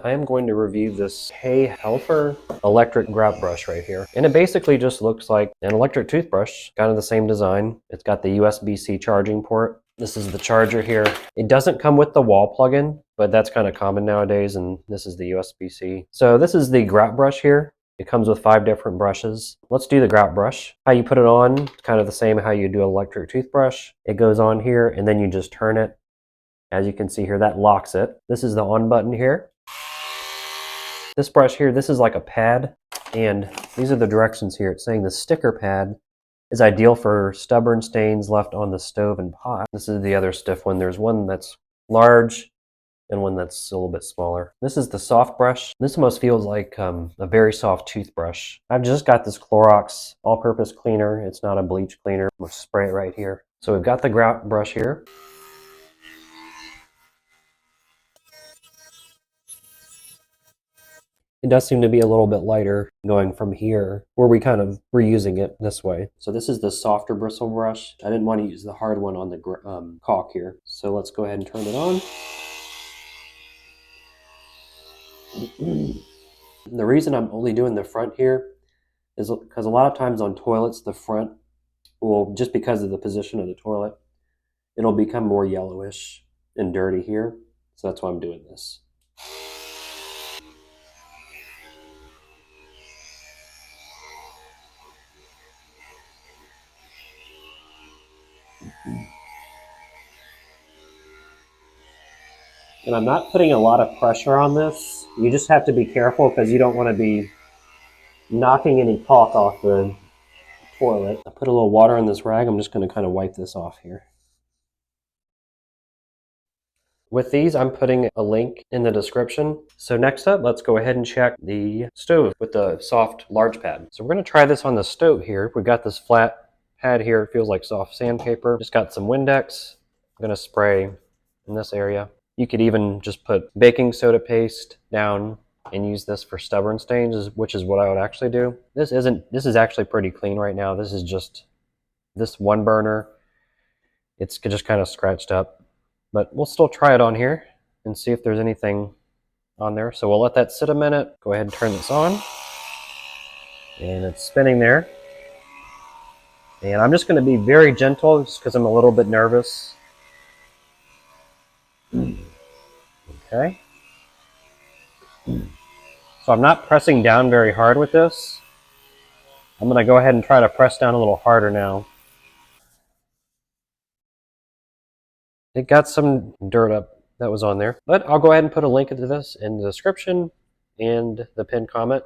I am going to review this Hey Helper electric grout brush right here. And it basically just looks like an electric toothbrush, kind of the same design. It's got the USB-C charging port. This is the charger here. It doesn't come with the wall plug-in, but that's kind of common nowadays, and this is the USB-C. So this is the grout brush here. It comes with 5 different brushes. Let's do the grout brush. How you put it on, kind of the same how you do an electric toothbrush. It goes on here, and then you just turn it. As you can see here, that locks it. This is the on button here. This brush here, this is like a pad, and these are the directions here. It's saying the sticker pad is ideal for stubborn stains left on the stove and pot. This is the other stiff one. There's one that's large and one that's a little bit smaller. This is the soft brush. This almost feels like a very soft toothbrush. I've just got this Clorox all-purpose cleaner. It's not a bleach cleaner. I'm gonna spray it right here. So we've got the grout brush here. It does seem to be a little bit lighter going from here, where we kind of were using it this way. So this is the softer bristle brush. I didn't want to use the hard one on the caulk here. So let's go ahead and turn it on. The reason I'm only doing the front here is because a lot of times on toilets, the front will, just because of the position of the toilet, it'll become more yellowish and dirty here. So that's why I'm doing this. And I'm not putting a lot of pressure on this. You just have to be careful because you don't want to be knocking any caulk off the toilet. I put a little water on this rag. I'm just going to kind of wipe this off here. With these, I'm putting a link in the description. So next up, let's go ahead and check the stove with the soft large pad. So we're going to try this on the stove here. We've got this flat pad here. It feels like soft sandpaper. Just got some Windex. I'm going to spray in this area. You could even just put baking soda paste down and use this for stubborn stains, which is what I would actually do. This is actually pretty clean right now. This is just this one burner. It's just kind of scratched up, but we'll still try it on here and see if there's anything on there. So we'll let that sit a minute. Go ahead and turn this on, and it's spinning there. And I'm just going to be very gentle just because I'm a little bit nervous. Okay. So I'm not pressing down very hard with this. I'm going to go ahead and try to press down a little harder now. It got some dirt up that was on there, but I'll go ahead and put a link to this in the description and the pinned comment.